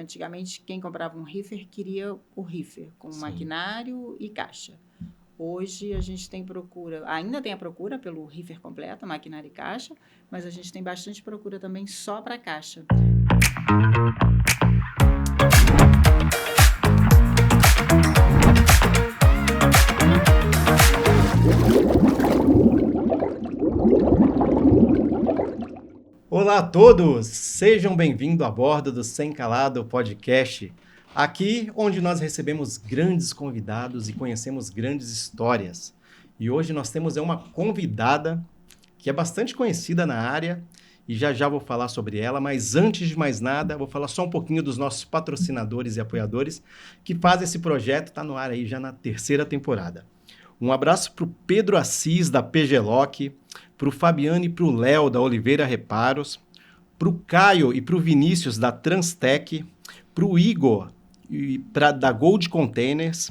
Antigamente, quem comprava um reefer queria o reefer, com maquinário e caixa. Hoje, a gente tem procura, ainda tem a procura pelo reefer completo, maquinário e caixa, mas a gente tem bastante procura também só para caixa. Olá a todos, sejam bem-vindos a bordo do Sem Calado Podcast, aqui onde nós recebemos grandes convidados e conhecemos grandes histórias. E hoje nós temos uma convidada que é bastante conhecida na área e já vou falar sobre ela, mas antes de mais nada, vou falar só um pouquinho dos nossos patrocinadores e apoiadores que fazem esse projeto, está no ar aí já na 3ª temporada. Um abraço para o Pedro Assis, da PGLock, para o Fabiano e para o Léo, da Oliveira Reparos, para o Caio e para o Vinícius, da Transtec, para o Igor, da Gold Containers,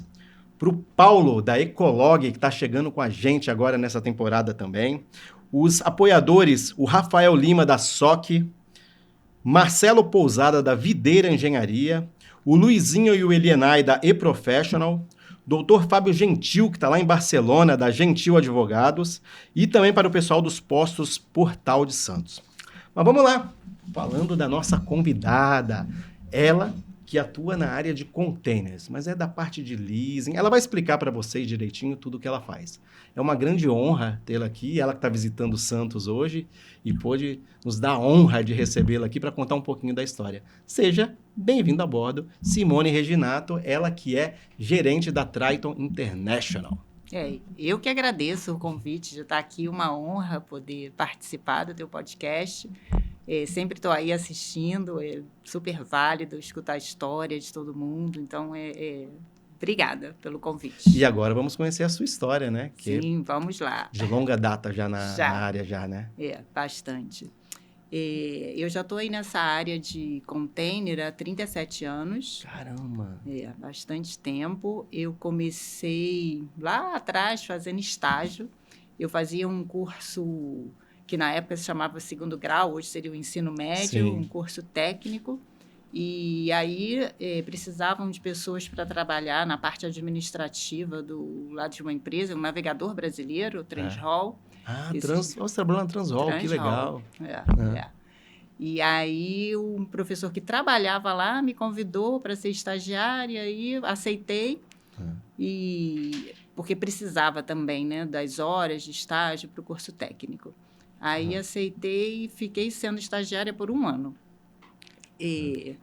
para o Paulo, da Ecolog, que está chegando com a gente agora nessa temporada também, os apoiadores, o Rafael Lima, da SOC, Marcelo Pousada, da Videira Engenharia, o Luizinho e o Elienay, da eProfessional, Dr. Fábio Gentil, que está lá em Barcelona, da Gentil Advogados, e também para o pessoal dos postos Portal de Santos. Mas vamos lá, falando da nossa convidada, ela que atua na área de containers, mas é da parte de leasing, ela vai explicar para vocês direitinho tudo o que ela faz. É uma grande honra tê-la aqui, ela que está visitando Santos hoje e pôde nos dar a honra de recebê-la aqui para contar um pouquinho da história. Seja bem-vindo a bordo, Simone Reginato, ela que é gerente da Triton International. Eu que agradeço o convite de estar aqui, uma honra poder participar do teu podcast. Sempre estou aí assistindo, é super válido escutar a história de todo mundo, então obrigada pelo convite. E agora vamos conhecer a sua história, né? Que sim, vamos lá. De longa data já na área, né? Bastante. Eu já estou aí nessa área de container há 37 anos. Caramba! Bastante tempo. Eu comecei lá atrás fazendo estágio. Eu fazia um curso que na época se chamava 2º grau, hoje seria o ensino médio, Sim. Um curso técnico. E aí precisavam de pessoas para trabalhar na parte administrativa do lado de uma empresa, um navegador brasileiro, o Transhall. Você trabalhou na Transhall, que legal. E aí um professor que trabalhava lá me convidou para ser estagiária e aceitei, porque precisava também, né, das horas de estágio para o curso técnico. Aí aceitei e fiquei sendo estagiária por 1 ano.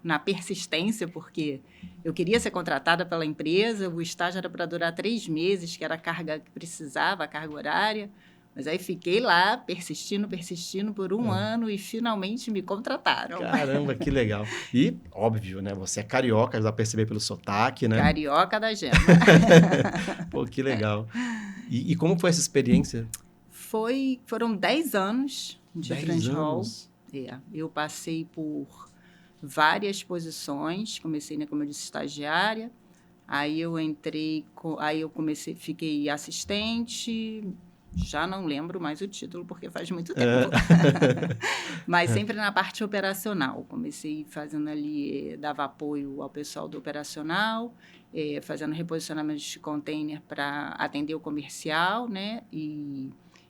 Na persistência, porque eu queria ser contratada pela empresa, o estágio era para durar 3 meses, que era a carga que precisava, a carga horária. Mas aí fiquei lá, persistindo por 1 ano e finalmente me contrataram. Caramba, que legal. E, óbvio, né? Você é carioca, já dá pra perceber pelo sotaque, né? Carioca da gema. Pô, que legal. E como foi essa experiência? Foram 10 anos de 10 Transhall. anos? Eu passei por várias posições. Comecei, como eu disse, estagiária. Aí eu entrei, fiquei assistente. Já não lembro mais o título, porque faz muito tempo. Mas sempre na parte operacional. Comecei fazendo ali, dava apoio ao pessoal do operacional, fazendo reposicionamento de container para atender o comercial, né? E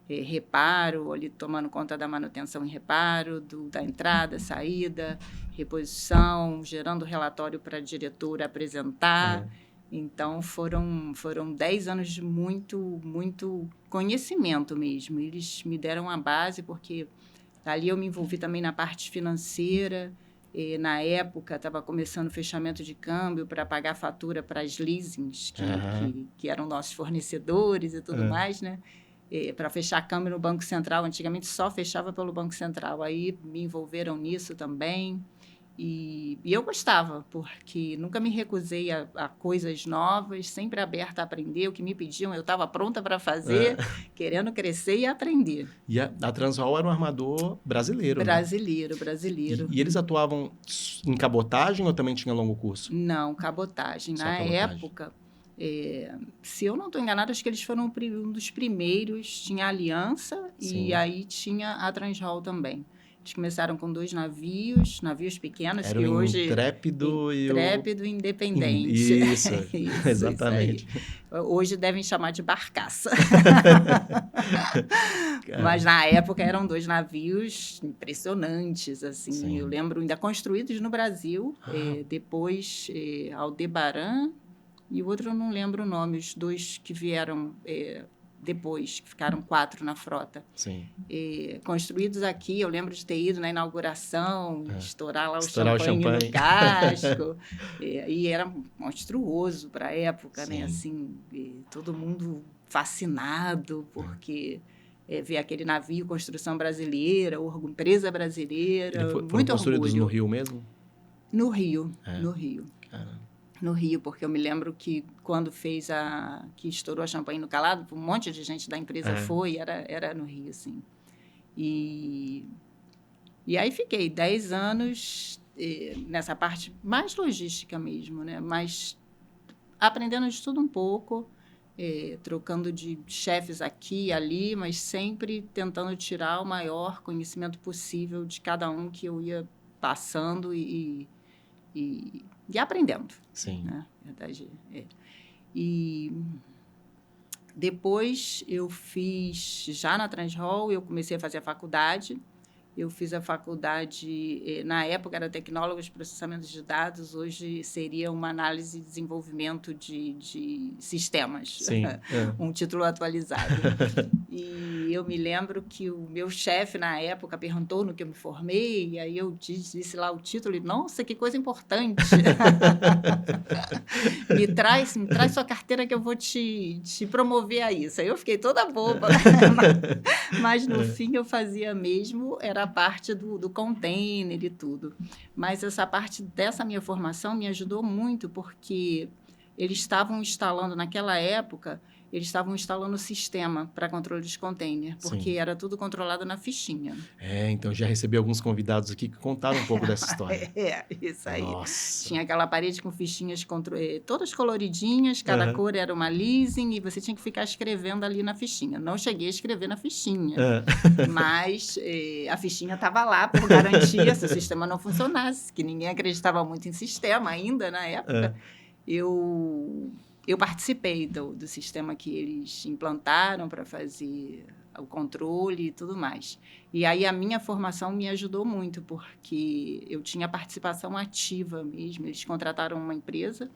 reparo, ali tomando conta da manutenção e reparo, da entrada, saída, reposição, gerando relatório para a diretora apresentar. Então, foram 10 anos de muito, muito conhecimento mesmo. Eles me deram a base, porque ali eu me envolvi também na parte financeira. Na época, estava começando o fechamento de câmbio para pagar fatura para as leasings, que eram nossos fornecedores e tudo mais, né? Para fechar câmbio no Banco Central. Antigamente, só fechava pelo Banco Central. Aí, me envolveram nisso também. E eu gostava, porque nunca me recusei a coisas novas, sempre aberta a aprender. O que me pediam, eu estava pronta para fazer, querendo crescer e aprender. E a Transhall era um armador brasileiro, Brasileiro. E eles atuavam em cabotagem ou também tinha longo curso? Não, cabotagem. Na época, se eu não estou enganada, acho que eles foram um dos primeiros. Tinha a Aliança. Sim. E aí tinha a Transhall também. Eles começaram com 2 navios pequenos, Era que o hoje... Intrépido e o... Intrépido e Independente. Isso, Isso exatamente. aí. Hoje devem chamar de barcaça. Mas Cara, na época eram 2 navios impressionantes, assim. sim. Eu lembro ainda construídos no Brasil, depois Aldebaran e o outro eu não lembro o nome, os 2 que vieram depois, que ficaram 4 na frota. Sim. Construídos aqui, eu lembro de ter ido na inauguração, estourar lá Estourar o champanhe no casco, e era monstruoso para a época, Sim. né? Assim, todo mundo fascinado, porque ver aquele navio, construção brasileira, empresa brasileira, Foram muito construídos orgulho. no Rio mesmo? No Rio, no Rio. Caramba. No Rio, porque eu me lembro que quando que estourou a champanhe no Calado, um monte de gente da empresa foi, era no Rio, assim. E aí fiquei 10 anos nessa parte mais logística mesmo, né? Mas aprendendo de tudo um pouco, trocando de chefes aqui e ali, mas sempre tentando tirar o maior conhecimento possível de cada um que eu ia passando e aprendendo. Sim. Né? Verdade, E depois eu fiz, já na Transhall, eu comecei a fazer a faculdade. Eu fiz a faculdade, na época era tecnólogo de processamento de dados, hoje seria uma análise e desenvolvimento de sistemas, Sim. um título atualizado. E eu me lembro que o meu chefe, na época, perguntou no que eu me formei, e aí eu disse lá o título, e, nossa, que coisa importante! me traz sua carteira que eu vou te promover a isso. Aí eu fiquei toda boba, mas no fim eu fazia mesmo, era a parte do container e tudo. Mas essa parte dessa minha formação me ajudou muito, porque eles estavam instalando, naquela época, eles estavam instalando o sistema para controle de container, porque era tudo controlado na fichinha. Então já recebi alguns convidados aqui que contaram um pouco dessa história. Isso aí. Nossa. Tinha aquela parede com fichinhas todas coloridinhas, cada cor era uma leasing, e você tinha que ficar escrevendo ali na fichinha. Não cheguei a escrever na fichinha, mas a fichinha estava lá por garantia, se o sistema não funcionasse, que ninguém acreditava muito em sistema ainda na época. Eu participei do sistema que eles implantaram para fazer o controle e tudo mais. E aí a minha formação me ajudou muito, porque eu tinha participação ativa mesmo. Eles contrataram uma empresa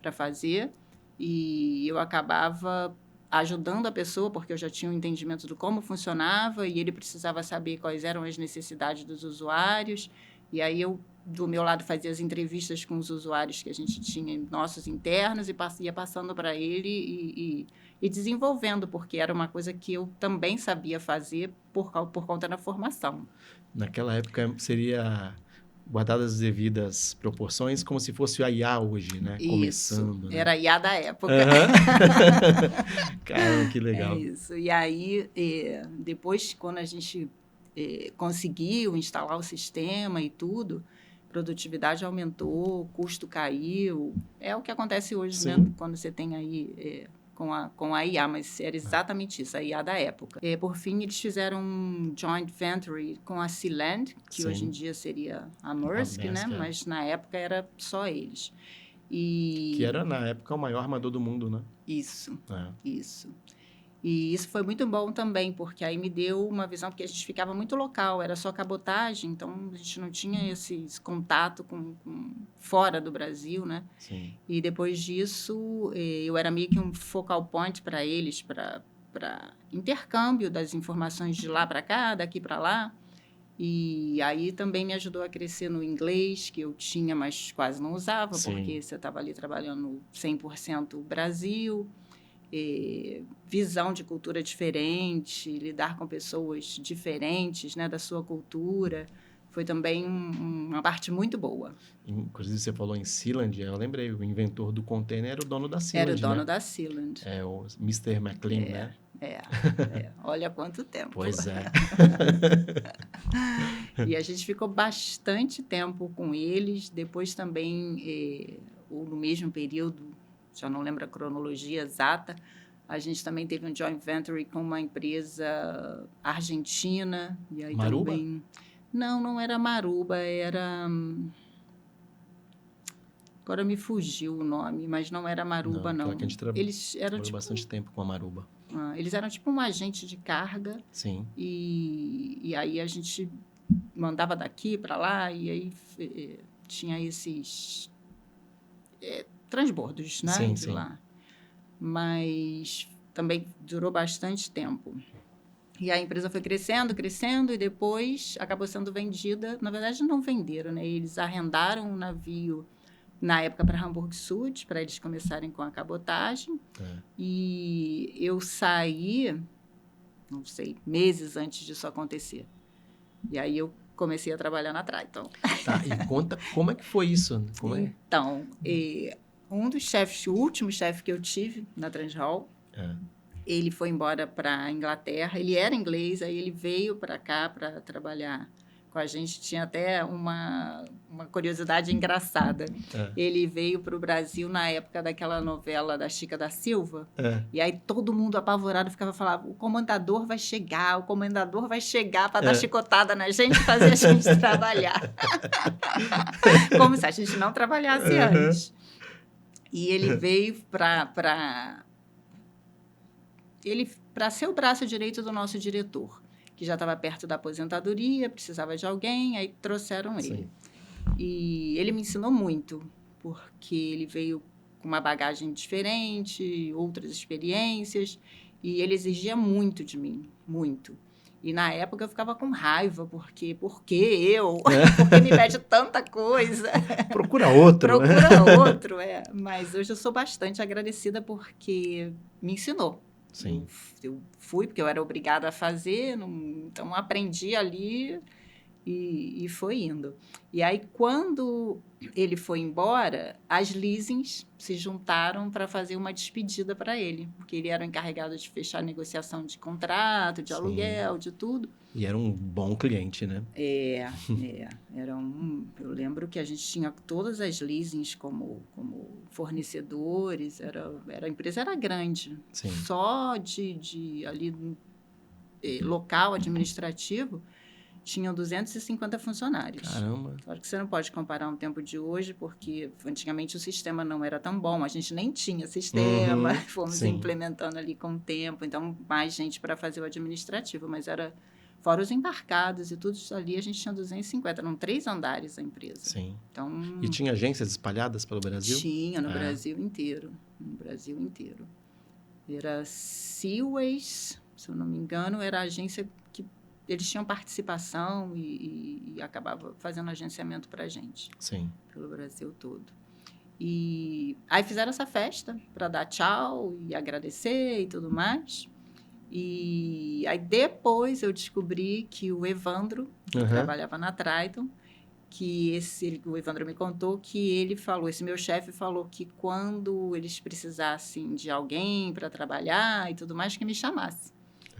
para fazer e eu acabava ajudando a pessoa, porque eu já tinha um entendimento de como funcionava e ele precisava saber quais eram as necessidades dos usuários. E aí eu, do meu lado, fazia as entrevistas com os usuários que a gente tinha nossos internos e ia passando para ele e desenvolvendo, porque era uma coisa que eu também sabia fazer por conta da formação. Naquela época seria, guardadas as devidas proporções, como se fosse a IA hoje, né? Isso, começando. Né? Era a IA da época. Caramba, que legal. É isso. E aí, depois, quando a gente conseguiu instalar o sistema e tudo, produtividade aumentou, custo caiu. É o que acontece hoje, né? Quando você tem aí com a IA, mas era exatamente isso, a IA da época. Por fim, eles fizeram um joint venture com a Sealand, que hoje em dia seria a Maersk, né? Mas na época era só eles. Que era, na época, o maior armador do mundo, né? Isso, isso. E isso foi muito bom também, porque aí me deu uma visão, porque a gente ficava muito local, era só cabotagem, então a gente não tinha esse contato com fora do Brasil, né? Sim. E depois disso, eu era meio que um focal point para eles, para intercâmbio das informações de lá para cá, daqui para lá. E aí também me ajudou a crescer no inglês, que eu tinha, mas quase não usava, porque você estava ali trabalhando 100% Brasil. Visão de cultura diferente, lidar com pessoas diferentes, né, da sua cultura, foi também uma parte muito boa. Inclusive, você falou em Sealand, eu lembrei, o inventor do container era o dono da Sealand, Era o dono né? da Sealand. O Mr. McLean, né? Olha quanto tempo. Pois é. E a gente ficou bastante tempo com eles, depois também, no mesmo período, já não lembro a cronologia exata, a gente também teve um joint venture com uma empresa argentina. E aí Maruba? também... Não era Maruba, era... Agora me fugiu o nome, mas não era Maruba, não. Aquela que a gente Eles eram trabalhou bastante tempo com a Maruba. Eles eram tipo um agente de carga. Sim. E aí a gente mandava daqui para lá e aí tinha esses transbordos, né? Sim, de sim. lá. Mas também durou bastante tempo. E a empresa foi crescendo, crescendo, e depois acabou sendo vendida. Na verdade, não venderam, né? Eles arrendaram um navio, na época, para Hamburg Süd, para eles começarem com a cabotagem. E eu saí, não sei, meses antes disso acontecer. E aí eu comecei a trabalhar na Triton. Tá, e conta como é que foi isso? Então, um dos chefes, o último chefe que eu tive na Transall, ele foi embora para a Inglaterra. Ele era inglês, aí ele veio para cá para trabalhar com a gente. Tinha até uma curiosidade engraçada. Ele veio para o Brasil na época daquela novela da Chica da Silva. E aí todo mundo apavorado ficava falando: o comandador vai chegar para dar chicotada na gente e fazer a gente trabalhar. Como se a gente não trabalhasse antes. E ele veio para ser o braço direito do nosso diretor, que já estava perto da aposentadoria, precisava de alguém, aí trouxeram ele. Sim. E ele me ensinou muito, porque ele veio com uma bagagem diferente, outras experiências, e ele exigia muito de mim, muito. E na época eu ficava com raiva, porque por que eu? Porque me pede tanta coisa. Procura outro. Procura outro, Mas hoje eu sou bastante agradecida porque me ensinou. Sim. Eu fui, porque eu era obrigada a fazer, então aprendi ali e foi indo. E aí, quando ele foi embora, as leasings se juntaram para fazer uma despedida para ele, porque ele era o encarregado de fechar a negociação de contrato, de aluguel, de tudo. E era um bom cliente, né? Eu lembro que a gente tinha todas as leasings como fornecedores, a empresa era grande. Sim. Só de ali local administrativo tinham 250 funcionários. Caramba! Claro que você não pode comparar um tempo de hoje, porque antigamente o sistema não era tão bom, a gente nem tinha sistema, fomos implementando ali com o tempo, então mais gente para fazer o administrativo, mas era... Fora os embarcados e tudo ali, a gente tinha 250. Eram 3 andares a empresa. Sim. Então, e tinha agências espalhadas pelo Brasil? Tinha, no Brasil inteiro. No Brasil inteiro. Era Seaways, se eu não me engano, era a agência que eles tinham participação e acabava fazendo agenciamento para a gente. Sim. Pelo Brasil todo. E aí fizeram essa festa para dar tchau e agradecer e tudo mais. E aí depois eu descobri que o Evandro, que trabalhava na Triton, o Evandro me contou que ele falou, esse meu chefe falou que quando eles precisassem de alguém para trabalhar e tudo mais, que me chamasse.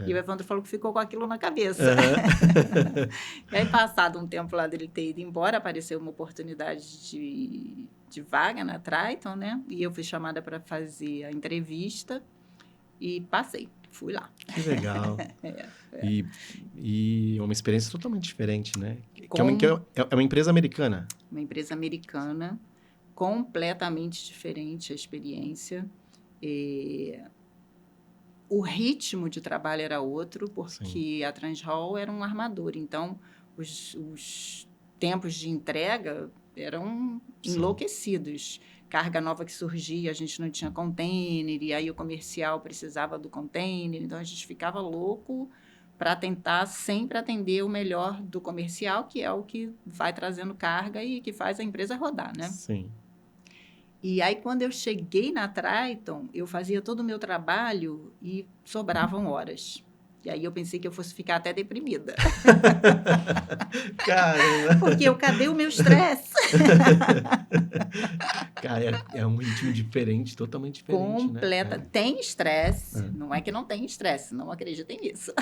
E o Evandro falou que ficou com aquilo na cabeça. E aí, passado um tempo lá dele ter ido embora, apareceu uma oportunidade de vaga na Triton, né? E eu fui chamada para fazer a entrevista e passei. Fui lá. Que legal. E uma experiência totalmente diferente, né? É uma empresa americana. Uma empresa americana, completamente diferente a experiência. O ritmo de trabalho era outro, porque a Transall era um armador. Então, os tempos de entrega eram enlouquecidos. Carga nova que surgia, a gente não tinha container, e aí o comercial precisava do container, então a gente ficava louco para tentar sempre atender o melhor do comercial, que é o que vai trazendo carga e que faz a empresa rodar, né? Sim. E aí, quando eu cheguei na Triton, eu fazia todo o meu trabalho e sobravam horas. E aí eu pensei que eu fosse ficar até deprimida. Caramba! Porque cadê o meu estresse? Cara, é um ritmo diferente, totalmente diferente, completa. Né? Tem estresse, não é que não tem estresse, não acreditem nisso.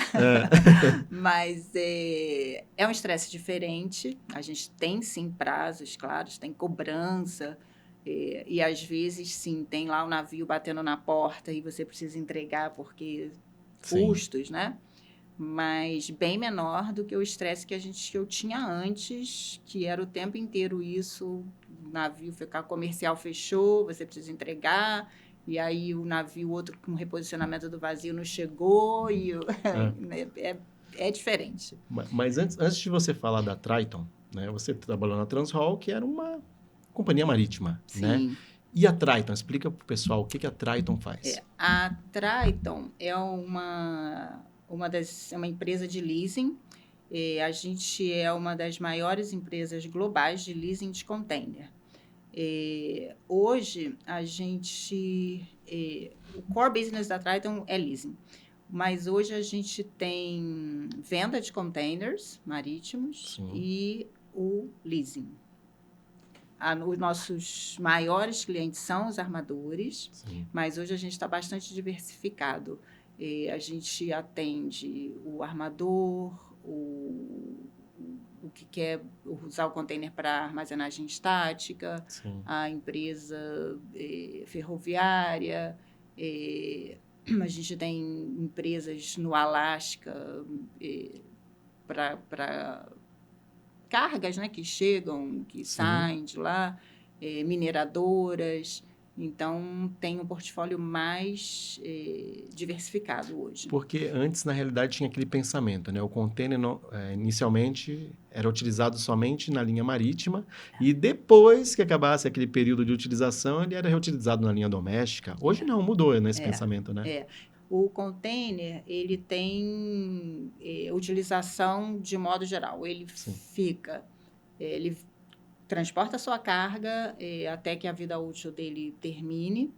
Mas é um estresse diferente, a gente tem sim prazos claros, tem cobrança, e às vezes sim, tem lá o navio batendo na porta e você precisa entregar porque custos, né? mas bem menor do que o estresse que eu tinha antes, que era o tempo inteiro isso, o navio ficar comercial fechou, você precisa entregar, e aí o navio outro com reposicionamento do vazio não chegou, é diferente. Mas antes de você falar da Triton, né, você trabalhou na Transhall, que era uma companhia marítima, né? Sim. E a Triton? Explica para o pessoal o que a Triton faz. A Triton é uma empresa de leasing. A gente é uma das maiores empresas globais de leasing de container. Hoje, o core business da Triton é leasing, mas hoje a gente tem venda de containers marítimos. Sim. E o leasing. Os nossos maiores clientes são os armadores. Sim. Mas hoje a gente está bastante diversificado. A gente atende o armador, o que quer usar o container para armazenagem estática, sim, a empresa ferroviária, a gente tem empresas no Alasca para cargas, né, que chegam, que sim, saem de lá, mineradoras. Então, tem um portfólio mais diversificado hoje. Porque antes, na realidade, tinha aquele pensamento, né? O container, inicialmente, era utilizado somente na linha marítima e depois que acabasse aquele período de utilização, ele era reutilizado na linha doméstica. Hoje não, mudou nesse pensamento, né? O container, ele tem utilização de modo geral. Ele sim, fica... Ele transporta a sua carga até que a vida útil dele termine.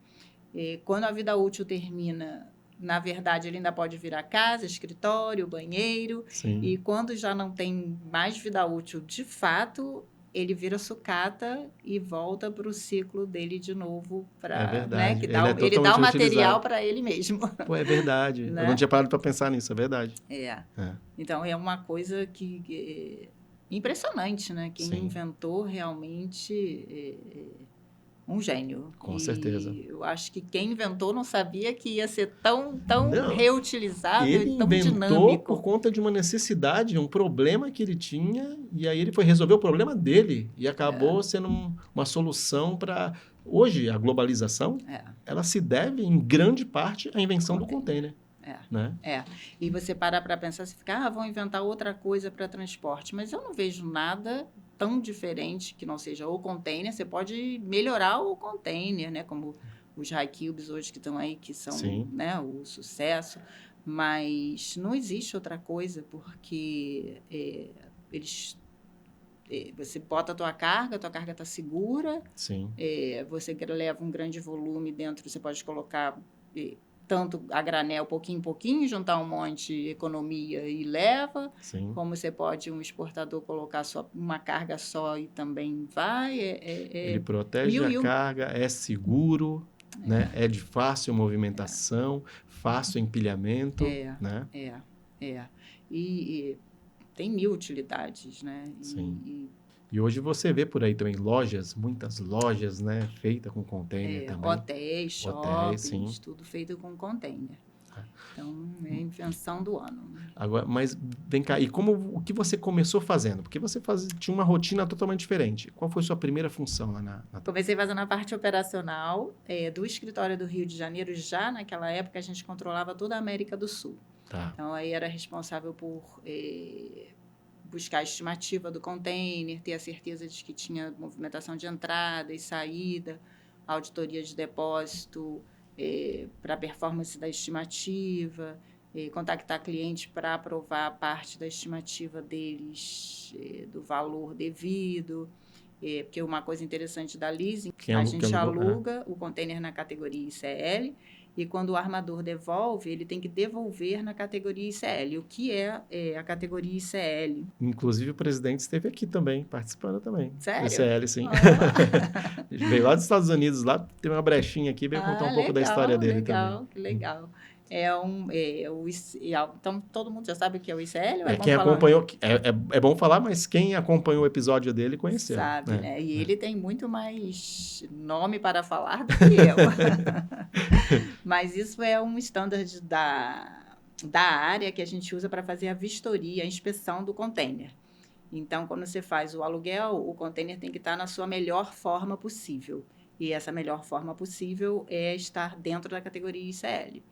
Quando a vida útil termina, na verdade, ele ainda pode virar casa, escritório, banheiro. Sim. E quando já não tem mais vida útil de fato, ele vira sucata e volta para o ciclo dele de novo. É verdade. Né, que ele dá o material para ele mesmo. Pô, é verdade. Né? Eu não tinha parado para pensar nisso, é verdade. Então, é uma coisa que impressionante, né? Quem sim, inventou realmente um gênio. Com certeza. Eu acho que quem inventou não sabia que ia ser tão reutilizado e tão dinâmico. Ele inventou por conta de uma necessidade, um problema que ele tinha, e aí ele foi resolver o problema dele e acabou sendo uma solução para... Hoje, a globalização, ela se deve, em grande parte, à invenção do container. Né? E você para pensar, você fica, vão inventar outra coisa para transporte. Mas eu não vejo nada tão diferente que não seja o container. Você pode melhorar o container, né? Como os high cubes hoje que estão aí, que são, né, o sucesso. Mas não existe outra coisa, porque você bota a tua carga está segura. Sim. Você leva um grande volume dentro, você pode colocar... tanto a granel, pouquinho em pouquinho, juntar um monte, economia e leva. Sim. Como você pode, um exportador, colocar só uma carga só e também vai. Ele protege a carga, é seguro, né? É de fácil movimentação, fácil empilhamento. Né? E tem 1000 utilidades, né? Sim. E hoje você vê por aí também muitas lojas, né, feitas com container também. Hotéis, shoppings, tudo feito com container. Então, é a invenção do ano. Agora, mas vem cá, e o que você começou fazendo? Porque você tinha uma rotina totalmente diferente. Qual foi a sua primeira função lá na... Comecei fazendo a parte operacional do escritório do Rio de Janeiro. Já naquela época, a gente controlava toda a América do Sul. Tá. Então, aí era responsável por... buscar a estimativa do container, ter a certeza de que tinha movimentação de entrada e saída, auditoria de depósito para a performance da estimativa, contactar cliente para aprovar a parte da estimativa deles do valor devido. Porque uma coisa interessante da leasing, a gente aluga o container na categoria ICL, e quando o armador devolve, ele tem que devolver na categoria ICL. O que é a categoria ICL? Inclusive, o presidente esteve aqui também, participando também. Sério? ICL, sim. Veio lá dos Estados Unidos, lá tem uma brechinha aqui, veio contar um pouco da história dele também. Legal. Então, todo mundo já sabe o que é o ICL? Quem acompanhou, é bom falar, mas quem acompanhou o episódio dele conheceu. Sabe, né? E ele tem muito mais nome para falar do que eu. Mas isso é um standard da área que a gente usa para fazer a vistoria, a inspeção do container. Então, quando você faz o aluguel, o container tem que estar na sua melhor forma possível. E essa melhor forma possível é estar dentro da categoria ICL.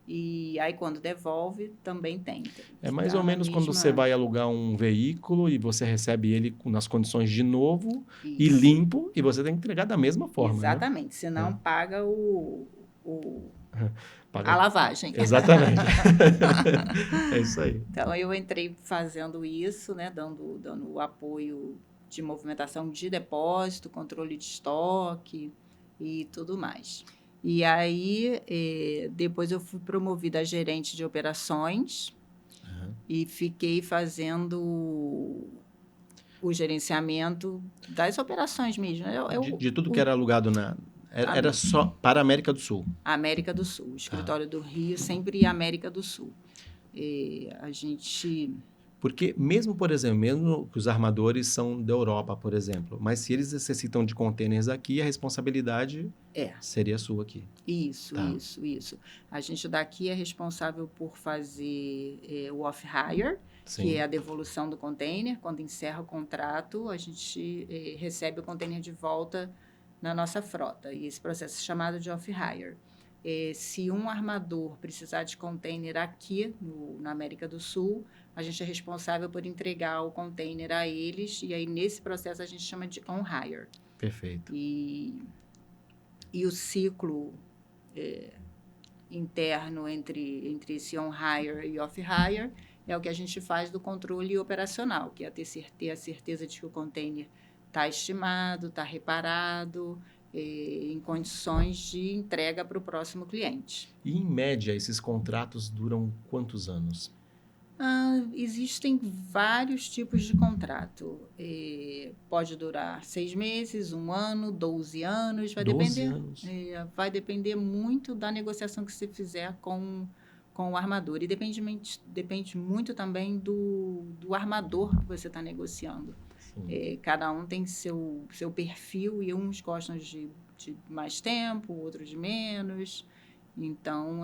E aí, quando devolve, também tem. É mais ou menos quando você vai alugar um veículo e você recebe ele nas condições de novo e limpo, e você tem que entregar da mesma forma, exatamente, né? Senão paga Paga... a lavagem. Exatamente. É isso aí. Então, eu entrei fazendo isso, né? Dando o apoio de movimentação de depósito, controle de estoque e tudo mais. E aí, depois eu fui promovida a gerente de operações e fiquei fazendo o gerenciamento das operações mesmo. De tudo que era alugado era só para a América do Sul? América do Sul. O escritório do Rio sempre ia América do Sul. A gente... Porque mesmo, por exemplo, mesmo que os armadores são da Europa, por exemplo, mas se eles necessitam de containers aqui, a responsabilidade seria sua aqui. Isso. A gente daqui é responsável por fazer o off-hire, que é a devolução do container. Quando encerra o contrato, a gente recebe o container de volta na nossa frota. E esse processo é chamado de off-hire. Se um armador precisar de container aqui na América do Sul, a gente é responsável por entregar o container a eles, e aí nesse processo a gente chama de on-hire. Perfeito. E o ciclo interno entre esse on-hire e off-hire é o que a gente faz do controle operacional, que é ter a certeza de que o container está estimado, está reparado, em condições de entrega para o próximo cliente. E, em média, esses contratos duram quantos anos? Existem vários tipos de contrato. Pode durar 6 meses, 1 ano, 12 anos. Vai 12 depender, anos? Vai depender muito da negociação que você fizer com o armador. E depende muito também do armador que você está negociando. Cada um tem seu perfil e uns gostam de mais tempo, outros de menos. Então,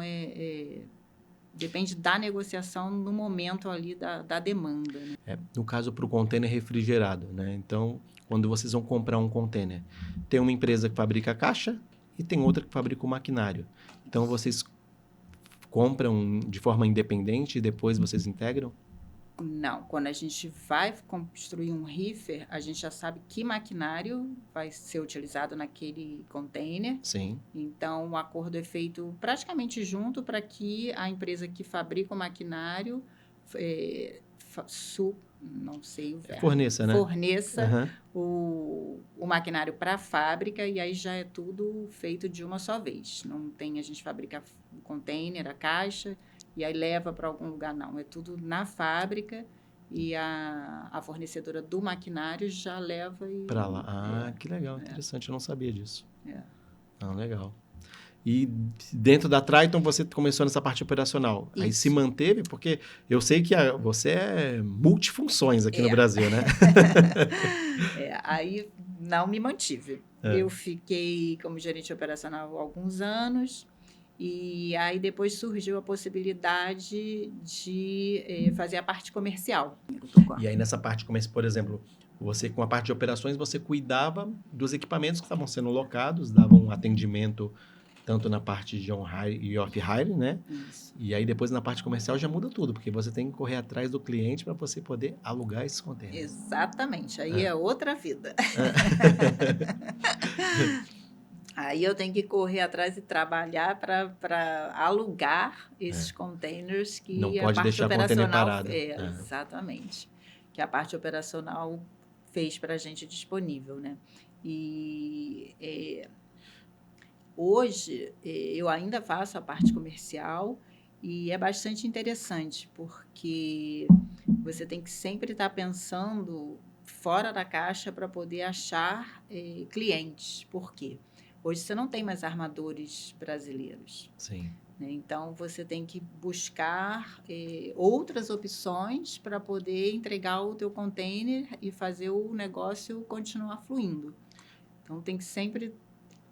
depende da negociação no momento ali da demanda. Né? No caso, para o container refrigerado, né? Então, quando vocês vão comprar um container, tem uma empresa que fabrica a caixa e tem outra que fabrica o maquinário. Então, vocês compram de forma independente e depois vocês integram? Não, quando a gente vai construir um reefer, a gente já sabe que maquinário vai ser utilizado naquele container. Sim. Então, o acordo é feito praticamente junto para que a empresa que fabrica o maquinário não sei o verbo. Forneça, né? Forneça o maquinário para a fábrica, e aí já é tudo feito de uma só vez. Não tem, a gente fabrica o container, a caixa, e aí leva para algum lugar, não. É tudo na fábrica, e a fornecedora do maquinário já leva para lá. Que legal, interessante. Eu não sabia disso. Legal. E dentro da Triton você começou nessa parte operacional. Isso. Aí se manteve, porque eu sei que você é multifunções aqui no Brasil, né? Aí não me mantive. Eu fiquei como gerente operacional há alguns anos, e aí depois surgiu a possibilidade de fazer a parte comercial. E aí nessa parte comercial, por exemplo, você com a parte de operações, você cuidava dos equipamentos que estavam sendo locados, dava um atendimento tanto na parte de on-hire e off-hire, né? Isso. E aí depois na parte comercial já muda tudo, porque você tem que correr atrás do cliente para você poder alugar esses containers. Exatamente, aí é outra vida. Aí eu tenho que correr atrás e trabalhar para alugar esses containers que não a pode parte deixar operacional... container parado. Exatamente. Que a parte operacional fez para a gente disponível, né? E hoje eu ainda faço a parte comercial e é bastante interessante, porque você tem que sempre estar pensando fora da caixa para poder achar clientes. Por quê? Hoje você não tem mais armadores brasileiros. Sim. Né? Então, você tem que buscar outras opções para poder entregar o teu container e fazer o negócio continuar fluindo. Então, tem que sempre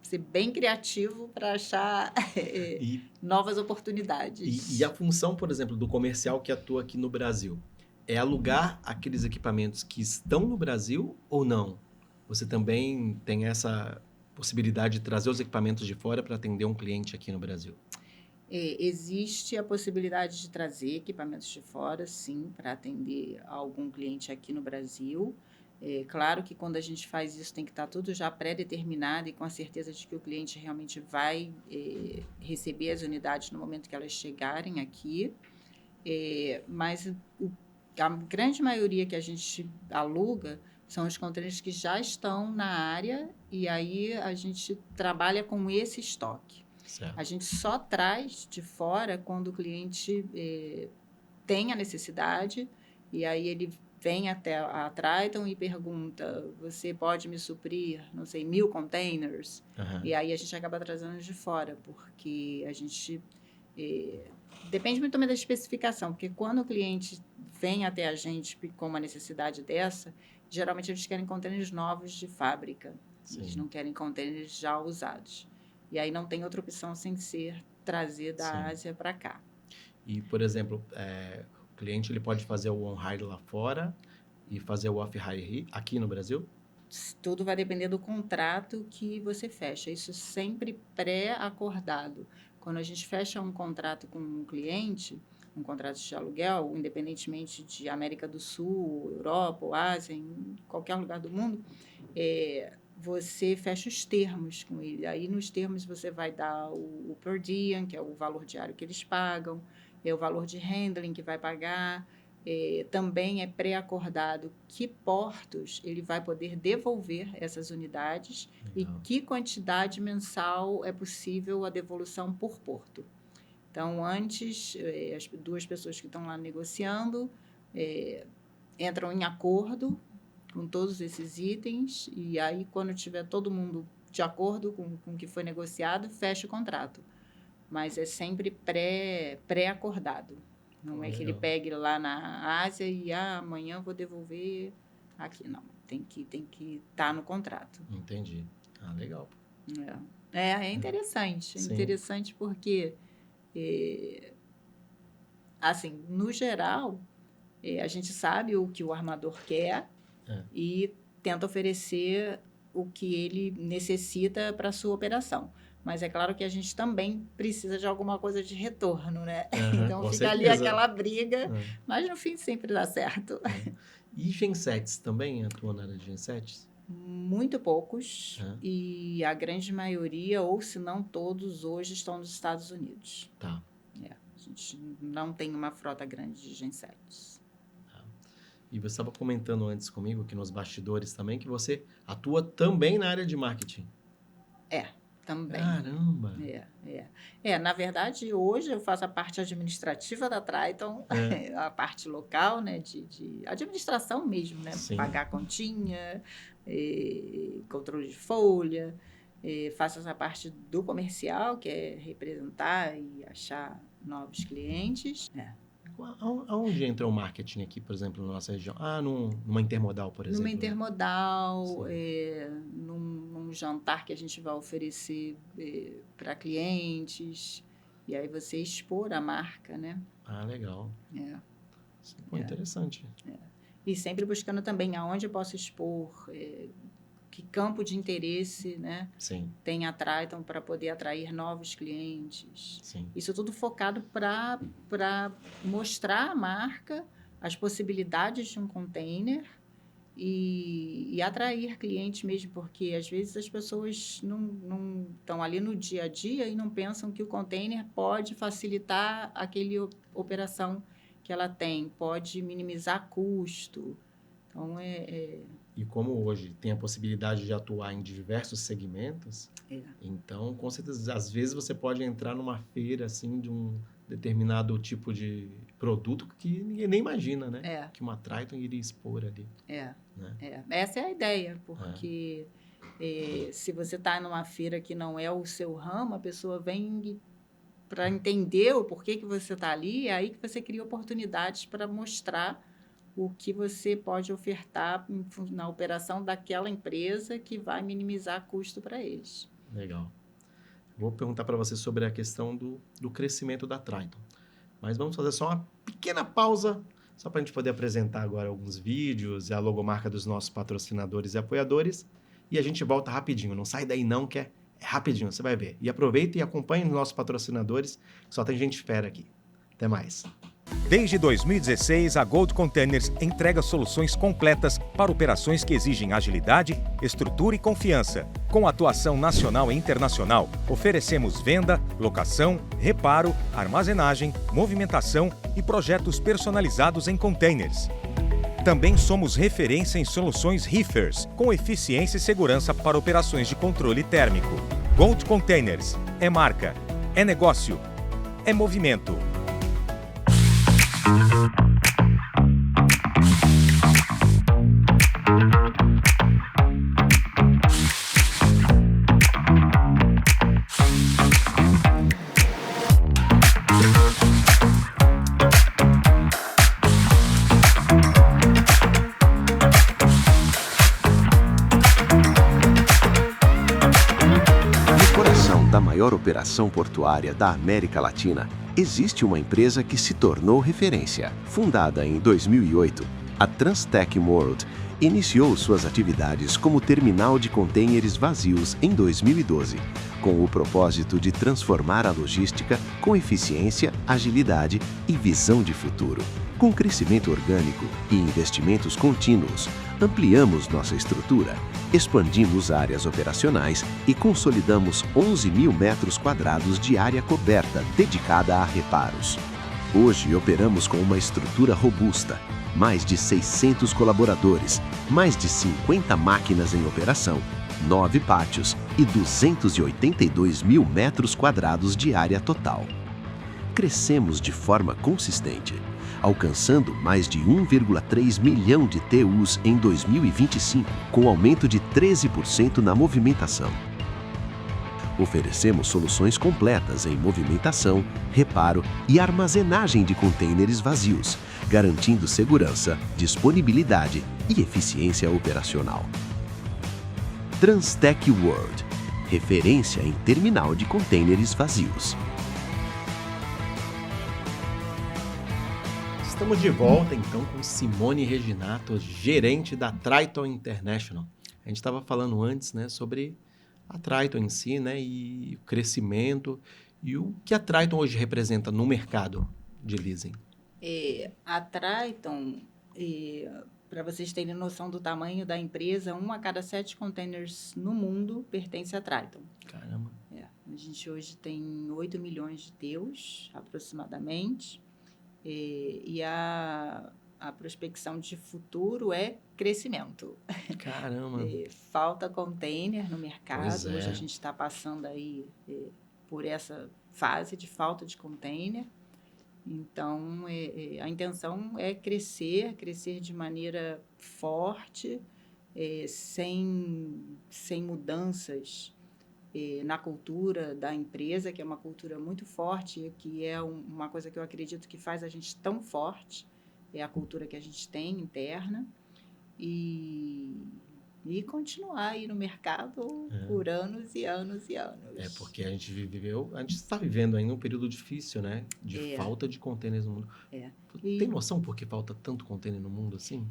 ser bem criativo para achar E, novas oportunidades. e a função, por exemplo, do comercial que atua aqui no Brasil, é alugar aqueles equipamentos que estão no Brasil ou não? Você também tem essa possibilidade de trazer os equipamentos de fora para atender um cliente aqui no Brasil? Existe a possibilidade de trazer equipamentos de fora, sim, para atender algum cliente aqui no Brasil. Claro que quando a gente faz isso tem que estar tudo já pré-determinado e com a certeza de que o cliente realmente vai receber as unidades no momento que elas chegarem aqui. Mas a grande maioria que a gente aluga são os contêineres que já estão na área e aí a gente trabalha com esse estoque. Certo. A gente só traz de fora quando o cliente tem a necessidade e aí ele vem até a Triton e pergunta, você pode me suprir, não sei, 1.000 containers? Aham. E aí a gente acaba trazendo de fora, porque a gente... depende muito também da especificação, porque quando o cliente vem até a gente com uma necessidade dessa, geralmente eles querem containers novos de fábrica. Sim. Eles não querem containers já usados. E aí não tem outra opção sem ser trazer da Sim. Ásia para cá. E, por exemplo, o cliente ele pode fazer o on-hire lá fora e fazer o off-hire aqui no Brasil? Tudo vai depender do contrato que você fecha. Isso sempre pré-acordado. Quando a gente fecha um contrato com um cliente, um contrato de aluguel, independentemente de América do Sul, Europa ou Ásia, em qualquer lugar do mundo, você fecha os termos com ele. Aí, nos termos, você vai dar o per diem, que é o valor diário que eles pagam, o valor de handling que vai pagar. Também é pré-acordado que portos ele vai poder devolver essas unidades. Legal. E que quantidade mensal é possível a devolução por porto. Então, antes, as duas pessoas que estão lá negociando entram em acordo com todos esses itens e aí, quando tiver todo mundo de acordo com o que foi negociado, fecha o contrato. Mas é sempre pré-acordado. Não é que ele pegue lá na Ásia e amanhã vou devolver aqui. Não, tem que estar no contrato. Entendi. Ah, legal. É interessante. É Sim. interessante porque, assim, no geral, a gente sabe o que o armador quer e tenta oferecer o que ele necessita para a sua operação. Mas é claro que a gente também precisa de alguma coisa de retorno, né? Então Com fica ali certeza. aquela briga, mas no fim sempre dá certo. E gensets também atuam na área de gensets? Muito poucos e a grande maioria, ou se não todos, hoje estão nos Estados Unidos. Tá. A gente não tem uma frota grande de gensets. E você estava comentando antes comigo, aqui nos bastidores também, que você atua também na área de marketing. Também. Caramba! Na verdade, hoje eu faço a parte administrativa da Triton, a parte local, né, de administração mesmo, né? Sim. Pagar a continha, controle de folha, faço essa parte do comercial, que é representar e achar novos clientes. Aonde entra o marketing aqui, por exemplo, na nossa região? Numa intermodal, por exemplo. Numa intermodal, num jantar que a gente vai oferecer para clientes. E aí você expor a marca, né? Ah, legal. Interessante. E sempre buscando também aonde eu posso expor, que campo de interesse, né? Sim. Tem a Triton para poder atrair novos clientes. Sim. Isso tudo focado para mostrar a marca, as possibilidades de um container e atrair clientes mesmo, porque às vezes as pessoas não estão ali no dia a dia e não pensam que o container pode facilitar aquela operação que ela tem, pode minimizar custo. Então, E como hoje tem a possibilidade de atuar em diversos segmentos, então, com certeza, às vezes você pode entrar numa feira assim de um determinado tipo de produto que ninguém nem imagina, né? Que uma Triton iria expor ali. Né? Essa é a ideia, porque se você está numa feira que não é o seu ramo, a pessoa vem para entender o porquê que você está ali, é aí que você cria oportunidades para mostrar o que você pode ofertar na operação daquela empresa que vai minimizar custo para eles. Legal. Vou perguntar para você sobre a questão do crescimento da Triton. Mas vamos fazer só uma pequena pausa, só para a gente poder apresentar agora alguns vídeos e a logomarca dos nossos patrocinadores e apoiadores. E a gente volta rapidinho. Não sai daí não, que é rapidinho, você vai ver. E aproveita e acompanhe os nossos patrocinadores, que só tem gente fera aqui. Até mais. Desde 2016, a Gold Containers entrega soluções completas para operações que exigem agilidade, estrutura e confiança. Com atuação nacional e internacional, oferecemos venda, locação, reparo, armazenagem, movimentação e projetos personalizados em containers. Também somos referência em soluções reefers, com eficiência e segurança para operações de controle térmico. Gold Containers é marca, é negócio, é movimento. No coração da maior operação portuária da América Latina, existe uma empresa que se tornou referência. Fundada em 2008, a Transtec World iniciou suas atividades como terminal de contêineres vazios em 2012, com o propósito de transformar a logística com eficiência, agilidade e visão de futuro. Com crescimento orgânico e investimentos contínuos, ampliamos nossa estrutura, expandimos áreas operacionais e consolidamos 11 mil metros quadrados de área coberta dedicada a reparos. Hoje operamos com uma estrutura robusta, mais de 600 colaboradores, mais de 50 máquinas em operação, 9 pátios e 282 mil metros quadrados de área total. Crescemos de forma consistente, alcançando mais de 1,3 milhão de TUs em 2025, com aumento de 13% na movimentação. Oferecemos soluções completas em movimentação, reparo e armazenagem de contêineres vazios, garantindo segurança, disponibilidade e eficiência operacional. Transtec World, referência em terminal de contêineres vazios. Estamos de volta, então, com Simone Reginato, gerente da Triton International. A gente estava falando antes, né, sobre a Triton em si, né, e o crescimento e o que a Triton hoje representa no mercado de leasing. A Triton, para vocês terem noção do tamanho da empresa, 1 a cada 7 containers no mundo pertence à Triton. Caramba. A gente hoje tem 8 milhões de TEUs, aproximadamente. E a prospecção de futuro é crescimento. Caramba. Falta container no mercado. Pois é. Hoje a gente está passando aí por essa fase de falta de container. Então, a intenção é crescer de maneira forte, sem mudanças na cultura da empresa, que é uma cultura muito forte, que é uma coisa que eu acredito que faz a gente tão forte, é a cultura que a gente tem interna, e continuar aí no mercado por anos e anos e anos. Porque a gente está vivendo ainda um período difícil, né? De falta de contêineres no mundo. Tem noção por que falta tanto contêiner no mundo assim?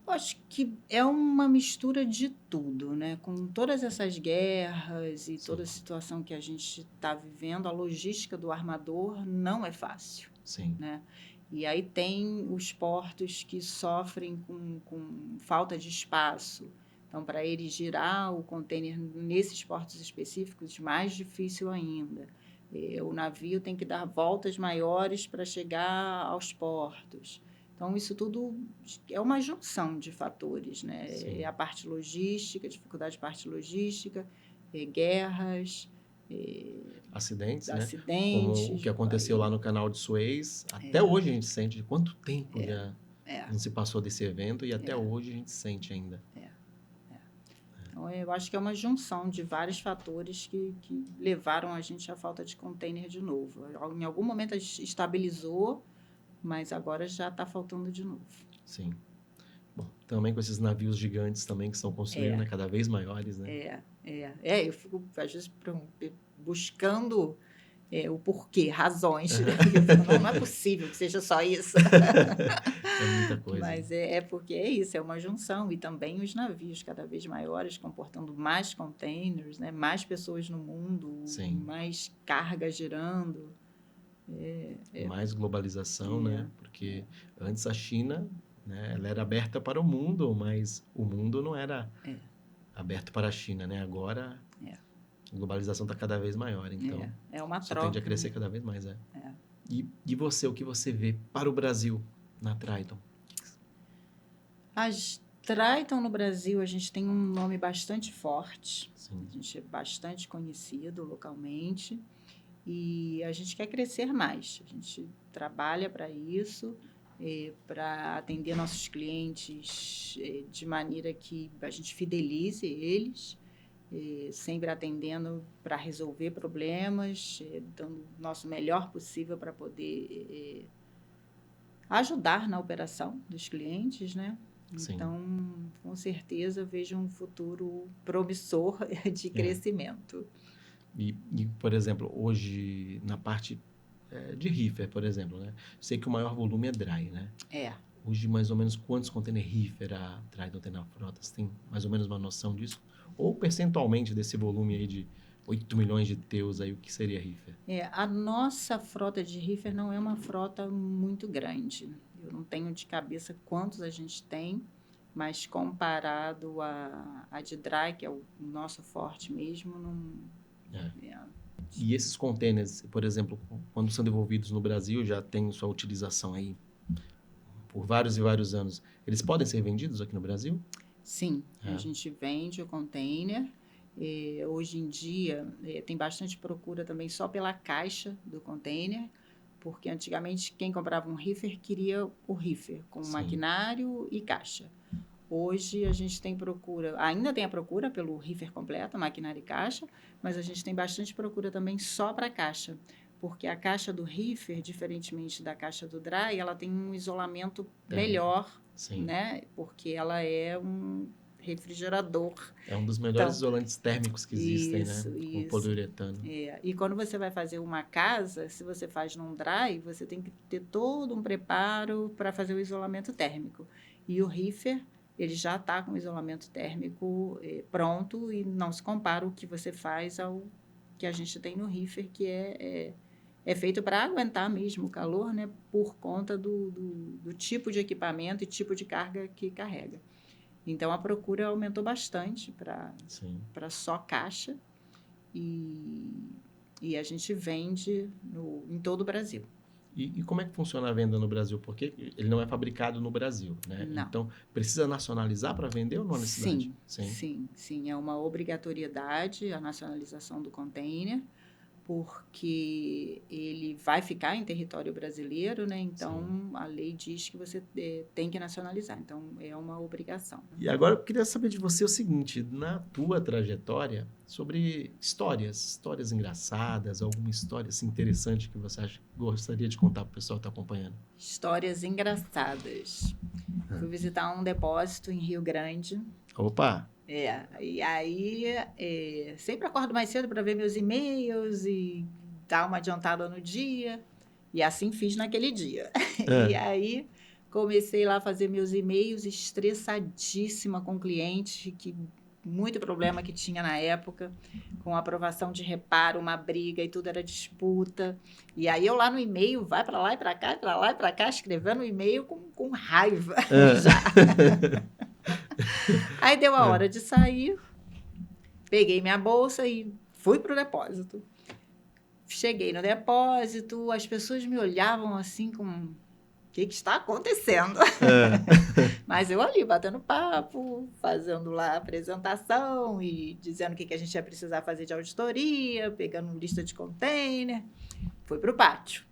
Eu acho que é uma mistura de tudo, né? Com todas essas guerras e toda a situação que a gente está vivendo, a logística do armador não é fácil. Sim. Né? E aí tem os portos que sofrem com falta de espaço. Então, para eles girar o container nesses portos específicos, mais difícil ainda. O navio tem que dar voltas maiores para chegar aos portos. Então, isso tudo é uma junção de fatores, né? A parte logística, dificuldade de parte logística, guerras, acidentes, né? Acidentes. Como o que aconteceu lá no canal de Suez. Até hoje a gente sente de quanto tempo já não se passou desse evento e até hoje a gente sente ainda. Então, eu acho que é uma junção de vários fatores que levaram a gente à falta de container de novo. Em algum momento a gente estabilizou, mas agora já está faltando de novo. Sim. Bom, também com esses navios gigantes também que são construídos, né, cada vez maiores, né? Eu fico, às vezes, buscando o porquê, razões. Eu fico, não é possível que seja só isso. É muita coisa. Mas porque é isso, é uma junção. E também os navios cada vez maiores, comportando mais containers, né? Mais pessoas no mundo, Sim. mais carga girando. Mais globalização, né? Porque antes a China, né, ela era aberta para o mundo, mas o mundo não era aberto para a China, né? Agora a globalização está cada vez maior, então é uma só troca. tende a crescer cada vez mais, E você, o que você vê para o Brasil na Triton? As Triton no Brasil, a gente tem um nome bastante forte. Sim. A gente é bastante conhecido localmente e a gente quer crescer mais. A gente trabalha para isso, para atender nossos clientes de maneira que a gente fidelize eles, sempre atendendo para resolver problemas, dando o nosso melhor possível para poder ajudar na operação dos clientes, né? Sim. Então, com certeza, vejo um futuro promissor de crescimento. E, por exemplo, hoje, na parte de reefer, por exemplo, né? Sei que o maior volume é dry, né? Hoje, mais ou menos, quantos container reefer a Triton tem na frota? Você tem mais ou menos uma noção disso? Ou percentualmente desse volume aí de 8 milhões de TEUs aí, o que seria reefer? A nossa frota de reefer não é uma frota muito grande. Eu não tenho de cabeça quantos a gente tem, mas comparado a de dry, que é o nosso forte mesmo, não... E esses containers, por exemplo, quando são devolvidos no Brasil, já tem sua utilização aí por vários e vários anos. Eles podem ser vendidos aqui no Brasil? Sim, a gente vende o container. Hoje em dia, tem bastante procura também só pela caixa do container, porque antigamente quem comprava um reefer queria o reefer com maquinário e caixa. Hoje a gente tem procura, ainda tem a procura pelo reefer completo, maquinário e caixa, mas a gente tem bastante procura também só para caixa, porque a caixa do reefer, diferentemente da caixa do dry, ela tem um isolamento melhor, né? Porque ela é um refrigerador. É um dos melhores isolantes térmicos que existem, né? Com poliuretano. E quando você vai fazer uma casa, se você faz num dry, você tem que ter todo um preparo para fazer o isolamento térmico. E o reefer, ele já está com o isolamento térmico pronto e não se compara o que você faz ao que a gente tem no reefer, que é feito para aguentar mesmo o calor, né? Por conta do tipo de equipamento e tipo de carga que carrega. Então, a procura aumentou bastante para só caixa e a gente vende em todo o Brasil. E como é que funciona a venda no Brasil? Porque ele não é fabricado no Brasil, né? Não. Então, precisa nacionalizar para vender ou não é necessidade? Sim. É uma obrigatoriedade a nacionalização do container, porque ele vai ficar em território brasileiro, né? Então, a lei diz que você tem que nacionalizar. Então, é uma obrigação. E agora eu queria saber de você o seguinte, na tua trajetória, sobre histórias engraçadas, alguma história assim, interessante que você acha que gostaria de contar para o pessoal que está acompanhando? Histórias engraçadas. Fui visitar um depósito em Rio Grande. Opa! E aí sempre acordo mais cedo para ver meus e-mails e dar uma adiantada no dia. E assim fiz naquele dia. E aí comecei lá a fazer meus e-mails, estressadíssima com o cliente, muito problema que tinha na época, com aprovação de reparo, uma briga e tudo era disputa. E aí eu lá no e-mail, vai para lá e para cá, para lá e para cá, escrevendo o e-mail com raiva já. Aí deu a hora de sair, peguei minha bolsa e fui para o depósito. Cheguei no depósito, as pessoas me olhavam assim com... O que está acontecendo? Mas eu ali, batendo papo, fazendo lá a apresentação e dizendo o que a gente ia precisar fazer de auditoria, pegando lista de container. Fui para o pátio.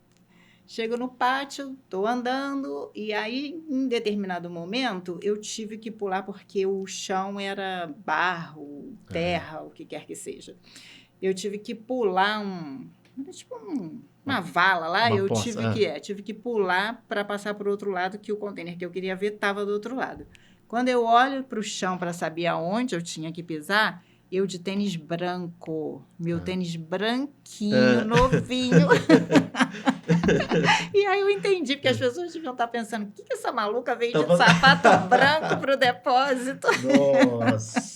Chego no pátio, estou andando e aí, em determinado momento, eu tive que pular porque o chão era barro, terra, o que quer que seja. Eu tive que pular uma vala lá, tive que pular para passar para o outro lado, que o container que eu queria ver estava do outro lado. Quando eu olho para o chão para saber aonde eu tinha que pisar, Eu de tênis branco, meu tênis branquinho, novinho. E aí eu entendi, porque as pessoas deviam estar pensando, o que essa maluca veio de sapato branco para o depósito? Nossa!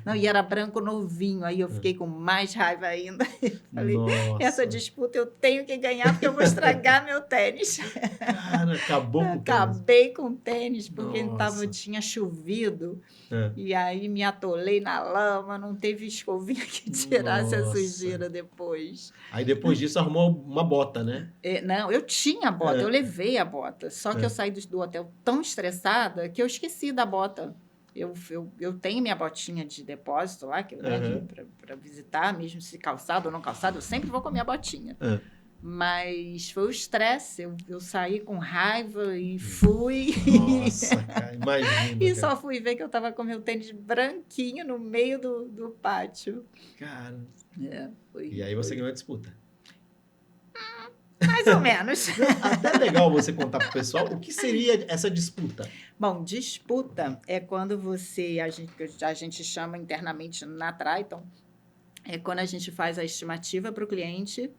Não, e era branco novinho, aí eu fiquei com mais raiva ainda. Falei, essa disputa eu tenho que ganhar, porque eu vou estragar meu tênis. Cara, acabou com o tênis. Acabei com o tênis, porque tinha chovido. E aí me atolei na lama, não teve escovinha que tirasse a sujeira depois. Aí depois disso arrumou uma bota, né? Não, eu tinha a bota, eu levei a bota. Só que eu saí do hotel tão estressada que eu esqueci da bota. Eu tenho minha botinha de depósito lá, que eu levo para visitar, mesmo se calçado ou não calçado, eu sempre vou com a minha botinha. Mas foi o estresse, eu saí com raiva e fui. Nossa, cara, imagina. E só fui ver que eu estava com meu tênis branquinho no meio do pátio. Cara. E aí você ganhou a disputa. Mais ou menos. Até legal você contar para o pessoal o que seria essa disputa. Bom, disputa é quando a gente chama internamente na Triton, é quando a gente faz a estimativa para o cliente.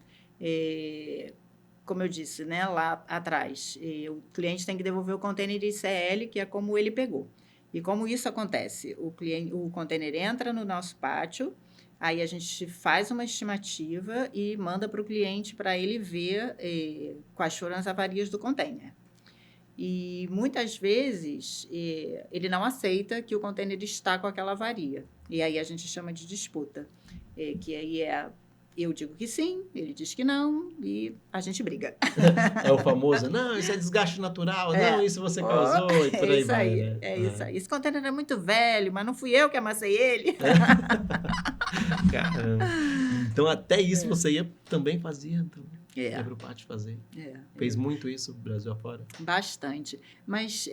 Como eu disse, né, lá atrás, o cliente tem que devolver o container ICL, que é como ele pegou. E como isso acontece? O container entra no nosso pátio, aí a gente faz uma estimativa e manda para o cliente para ele ver quais foram as avarias do container. E muitas vezes ele não aceita que o container está com aquela avaria. E aí a gente chama de disputa, que aí eu digo que sim, ele diz que não, e a gente briga. É o famoso, não, isso é desgaste natural, não, isso você causou, e por aí vai. Né? Isso aí. Esse container é muito velho, mas não fui eu que amassei ele. Caramba. Então, até isso você também fazia, então. Ia para o pátio fazer. Fez muito isso, Brasil afora? Bastante. Mas,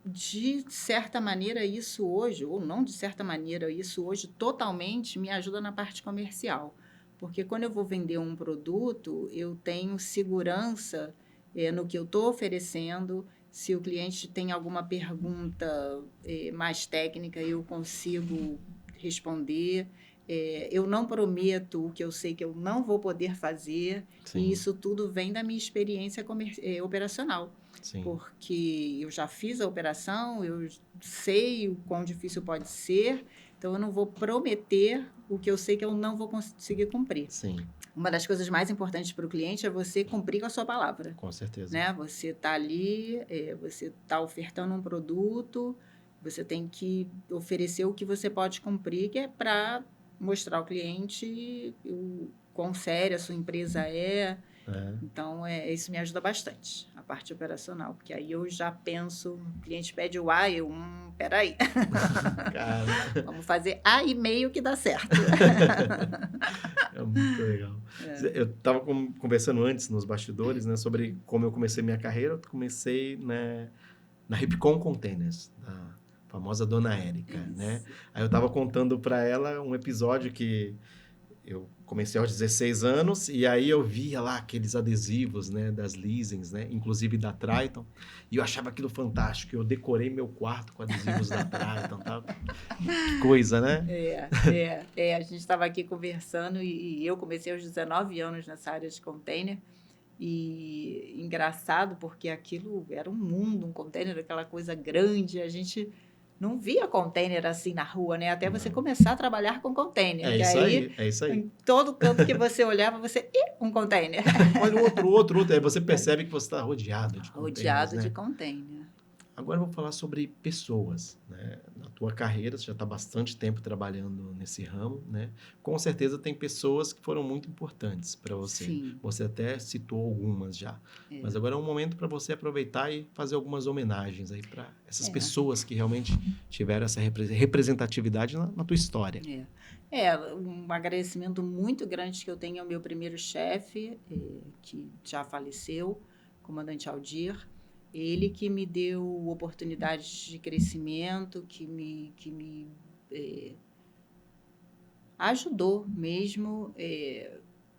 de certa maneira, isso hoje, ou não de certa maneira, isso hoje totalmente me ajuda na parte comercial. Porque quando eu vou vender um produto, eu tenho segurança no que eu estou oferecendo. Se o cliente tem alguma pergunta mais técnica, eu consigo responder. Eu não prometo o que eu sei que eu não vou poder fazer. Sim. E isso tudo vem da minha experiência operacional. Sim. Porque eu já fiz a operação, eu sei o quão difícil pode ser, então eu não vou prometer o que eu sei que eu não vou conseguir cumprir. Sim. Uma das coisas mais importantes para o cliente é você cumprir com a sua palavra. Com certeza. Né? Você está ali, você está ofertando um produto, você tem que oferecer o que você pode cumprir, que é para mostrar ao cliente o quão séria a sua empresa é. Então, isso me ajuda bastante, a parte operacional, porque aí eu já penso, o cliente pede o A, peraí, vamos fazer A e meio que dá certo. É muito legal. Eu estava conversando antes nos bastidores, né, sobre como eu comecei minha carreira. Eu comecei, né, na Ripcon Containers, da famosa Dona Érica, né? Aí eu estava contando para ela um episódio que eu comecei aos 16 anos e aí eu via lá aqueles adesivos, né, das leasings, né, inclusive da Triton, e eu achava aquilo fantástico. Eu decorei meu quarto com adesivos da Triton, tá? Que coisa, né? A gente estava aqui conversando e eu comecei aos 19 anos nessa área de container. E engraçado, porque aquilo era um mundo, um container, aquela coisa grande, a gente não via container assim na rua, né? Até você começar a trabalhar com container. É isso aí. Em todo canto que você olhava, um container. Olha outro. Aí você percebe que você está rodeado de containers. Rodeado de container. Agora eu vou falar sobre pessoas, né? Na tua carreira, você já está há bastante tempo trabalhando nesse ramo, né? Com certeza tem pessoas que foram muito importantes para você. Sim. Você até citou algumas já. Mas agora é um momento para você aproveitar e fazer algumas homenagens aí para essas pessoas que realmente tiveram essa representatividade na tua história. Um agradecimento muito grande que eu tenho ao meu primeiro chefe, que já faleceu, comandante Aldir. Ele que me deu oportunidades de crescimento, que me ajudou mesmo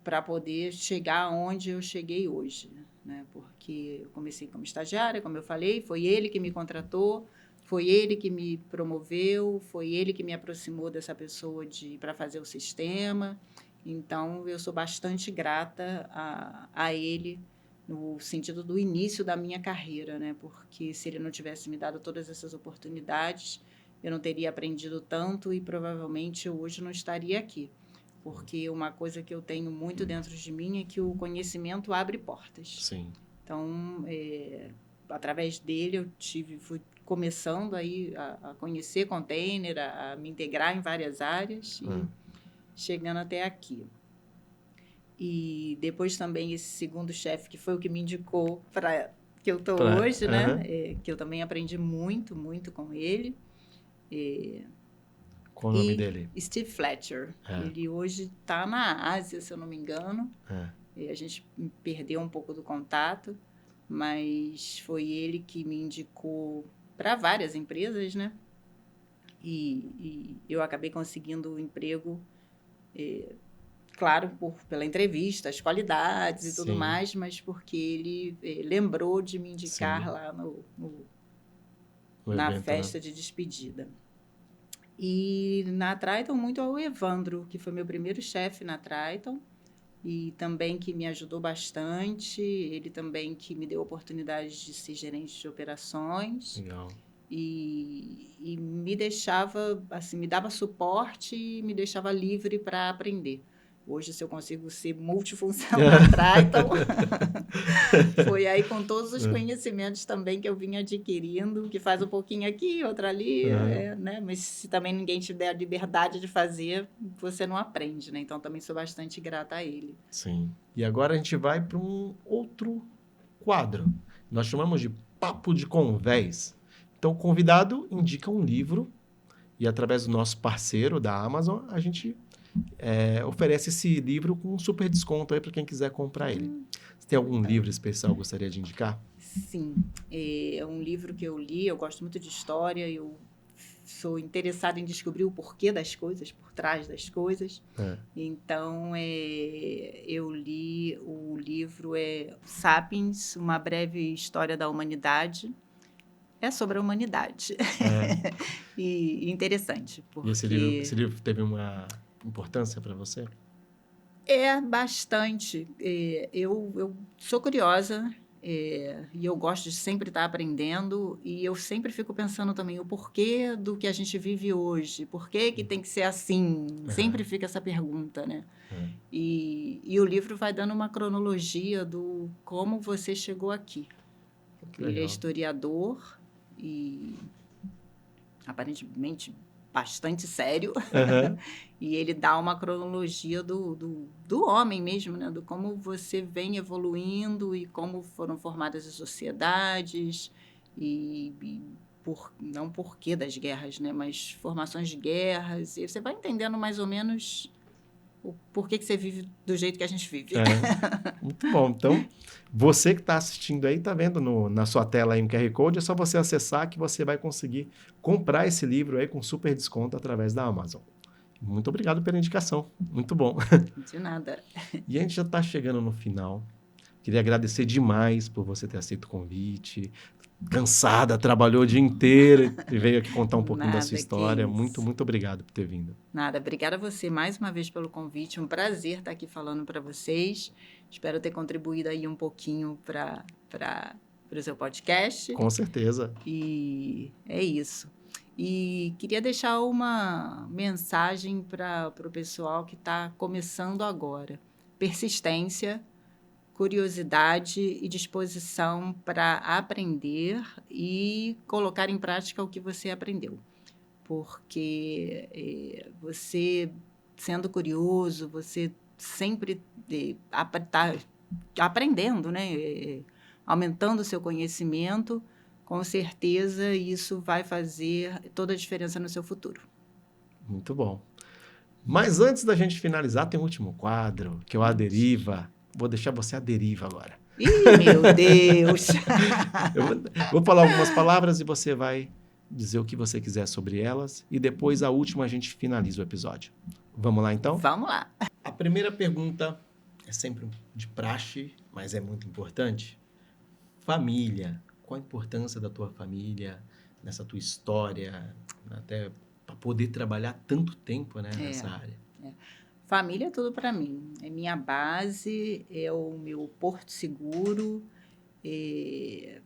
para poder chegar onde eu cheguei hoje, né? Porque eu comecei como estagiária, como eu falei, foi ele que me contratou, Foi ele que me promoveu, foi ele que me aproximou dessa pessoa para fazer o sistema. Então, eu sou bastante grata a ele no sentido do início da minha carreira, né? Porque se ele não tivesse me dado todas essas oportunidades, eu não teria aprendido tanto e provavelmente eu hoje não estaria aqui. Porque uma coisa que eu tenho muito dentro de mim é que o conhecimento abre portas. Sim. Então, através dele, fui começando aí a conhecer container, a me integrar em várias áreas e chegando até aqui. E depois também esse segundo chefe, que foi o que me indicou para que eu estou hoje, né? Que eu também aprendi muito, muito com ele. Qual o nome dele? Steve Fletcher. Ele hoje está na Ásia, se eu não me engano. A gente perdeu um pouco do contato, mas foi ele que me indicou para várias empresas, né? E eu acabei conseguindo o emprego, claro, pela entrevista, as qualidades e tudo mais, mas porque ele lembrou de me indicar lá na evento, festa, né? De despedida. E na Triton, muito ao Evandro, que foi meu primeiro chefe na Triton, e também que me ajudou bastante, ele também que me deu oportunidade de ser gerente de operações. Legal. E me deixava, assim, me dava suporte e me deixava livre para aprender. Hoje, se eu consigo ser multifuncional na Triton, foi aí com todos os conhecimentos também que eu vim adquirindo, que faz um pouquinho aqui, outro ali, né? Mas se também ninguém te der a liberdade de fazer, você não aprende, né? Então, também sou bastante grata a ele. Sim. E agora a gente vai para um outro quadro. Nós chamamos de Papo de Convés. Então, o convidado indica um livro e, através do nosso parceiro da Amazon, a gente oferece esse livro com um super desconto aí para quem quiser comprar ele. Você tem algum livro especial que gostaria de indicar? Sim. É um livro que eu li, eu gosto muito de história, eu sou interessada em descobrir o porquê das coisas, por trás das coisas. Então, eu li o livro Sapiens, Uma Breve História da Humanidade. É sobre a humanidade. E interessante. Porque... E esse livro teve uma importância para você? Bastante. Eu sou curiosa e eu gosto de sempre estar aprendendo e eu sempre fico pensando também o porquê do que a gente vive hoje, por que tem que ser assim? Sempre fica essa pergunta, né? E o livro vai dando uma cronologia do como você chegou aqui. Ele é historiador e aparentemente bastante sério, e ele dá uma cronologia do homem mesmo, né? Do como você vem evoluindo e como foram formadas as sociedades não porquê das guerras, né? Mas formações de guerras, e você vai entendendo mais ou menos o porquê que você vive do jeito que a gente vive. Muito bom. Então, você que está assistindo aí, está vendo na sua tela aí um QR Code, é só você acessar que você vai conseguir comprar esse livro aí com super desconto através da Amazon. Muito obrigado pela indicação. Muito bom. De nada. E a gente já está chegando no final. Queria agradecer demais por você ter aceito o convite. Cansada, trabalhou o dia inteiro e veio aqui contar um pouquinho da sua história. Muito, muito obrigado por ter vindo. Nada, obrigada a você mais uma vez pelo convite. Um prazer estar aqui falando para vocês. Espero ter contribuído aí um pouquinho para o seu podcast. Com certeza. E é isso. E queria deixar uma mensagem para o pessoal que está começando agora. Persistência, curiosidade e disposição para aprender e colocar em prática o que você aprendeu. Porque você, sendo curioso, você sempre está aprendendo, né? Aumentando o seu conhecimento, com certeza isso vai fazer toda a diferença no seu futuro. Muito bom. Mas antes da gente finalizar, tem um último quadro, que é o A Deriva. Vou deixar você à deriva agora. Ih, meu Deus! Eu vou falar algumas palavras e você vai dizer o que você quiser sobre elas. E depois, a última, a gente finaliza o episódio. Vamos lá, então? Vamos lá. A primeira pergunta é sempre de praxe, mas é muito importante. Família. Qual a importância da tua família nessa tua história, até para poder trabalhar tanto tempo, né, nessa área? Família é tudo para mim. É minha base, é o meu porto seguro,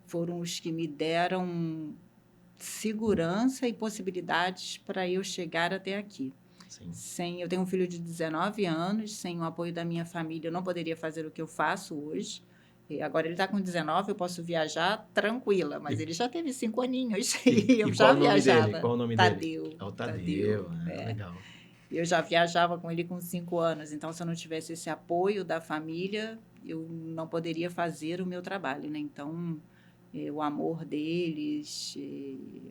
foram os que me deram segurança e possibilidades para eu chegar até aqui. Sim. Eu tenho um filho de 19 anos, sem o apoio da minha família eu não poderia fazer o que eu faço hoje. Agora ele está com 19, eu posso viajar tranquila, mas ele já teve 5 aninhos e eu já viajava. Qual o nome Tadeu, dele? É o Tadeu. Legal. Eu já viajava com ele com 5 anos, então se eu não tivesse esse apoio da família, eu não poderia fazer o meu trabalho, né? Então, o amor deles,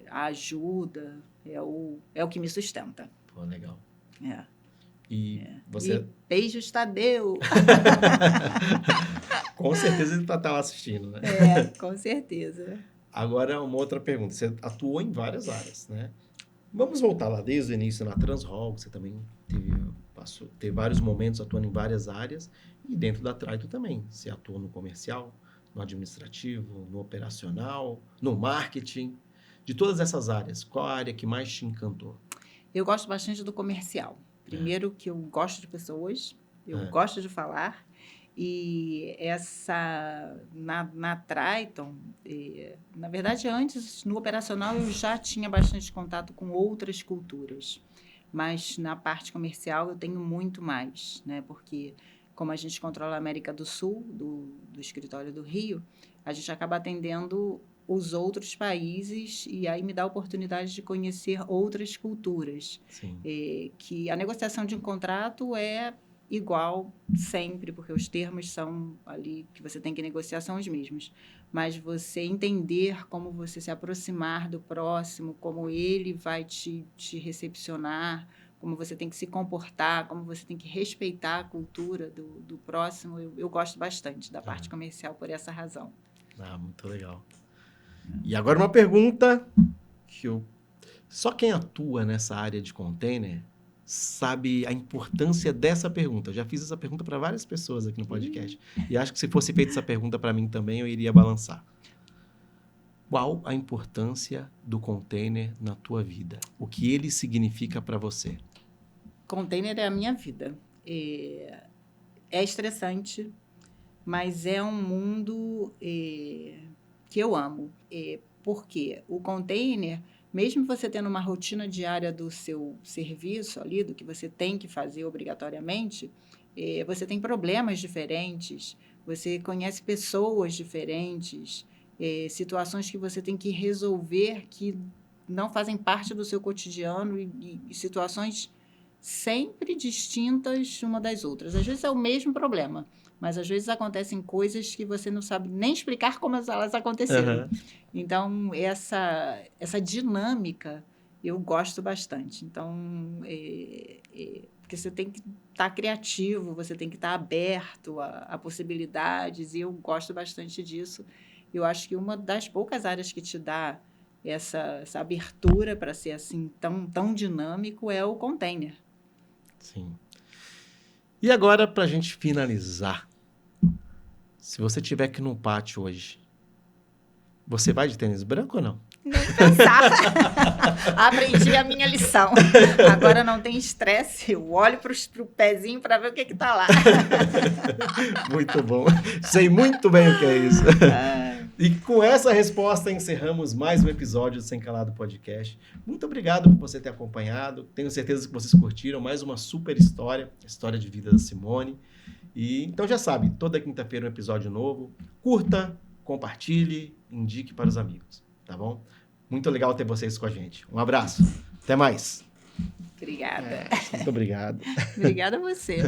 a ajuda, é o que me sustenta. Pô, legal. Você... E beijos, Tadeu! Com certeza ele está lá assistindo, né? Com certeza. Agora, uma outra pergunta. Você atuou em várias áreas, né? Vamos voltar lá desde o início na Transhall, você também teve vários momentos atuando em várias áreas, e dentro da Traito também. Você atuou no comercial, no administrativo, no operacional, no marketing. De todas essas áreas, qual a área que mais te encantou? Eu gosto bastante do comercial. Primeiro que eu gosto de pessoas, eu gosto de falar, e na Triton, na verdade, antes, no operacional, eu já tinha bastante contato com outras culturas, mas na parte comercial eu tenho muito mais, né? Porque como a gente controla a América do Sul, do escritório do Rio, a gente acaba atendendo os outros países e aí me dá a oportunidade de conhecer outras culturas. Sim. Que a negociação de um contrato é igual sempre, porque os termos são ali que você tem que negociar são os mesmos. Mas você entender como você se aproximar do próximo, como ele vai te recepcionar, como você tem que se comportar, como você tem que respeitar a cultura do próximo, eu gosto bastante da parte comercial por essa razão. Muito legal. E agora uma pergunta que só quem atua nessa área de container sabe a importância dessa pergunta. Eu já fiz essa pergunta para várias pessoas aqui no podcast. E acho que se fosse feita essa pergunta para mim também, eu iria balançar. Qual a importância do container na tua vida? O que ele significa para você? Container é a minha vida. É estressante, mas é um mundo que eu amo. Porque o container, mesmo você tendo uma rotina diária do seu serviço ali, do que você tem que fazer obrigatoriamente, você tem problemas diferentes, você conhece pessoas diferentes, situações que você tem que resolver que não fazem parte do seu cotidiano e situações sempre distintas uma das outras. Às vezes é o mesmo problema, mas às vezes acontecem coisas que você não sabe nem explicar como elas aconteceram. Então, essa dinâmica eu gosto bastante. Então, porque você tem que estar criativo, você tem que estar aberto a possibilidades, e eu gosto bastante disso. Eu acho que uma das poucas áreas que te dá essa abertura para ser assim tão dinâmico é o container. Sim. E agora, para a gente finalizar, se você estiver aqui no pátio hoje, você vai de tênis branco ou não? Nem pensar. Aprendi a minha lição. Agora não tem estresse, eu olho para o pezinho para ver o que está lá. Muito bom. Sei muito bem o que é isso. E com essa resposta encerramos mais um episódio do Sem Calado Podcast. Muito obrigado por você ter acompanhado. Tenho certeza que vocês curtiram mais uma super história de vida da Simone. E então já sabe, toda quinta-feira um episódio novo. Curta, compartilhe, indique para os amigos, tá bom? Muito legal ter vocês com a gente. Um abraço. Até mais. Obrigada. Muito obrigado. Obrigada a você.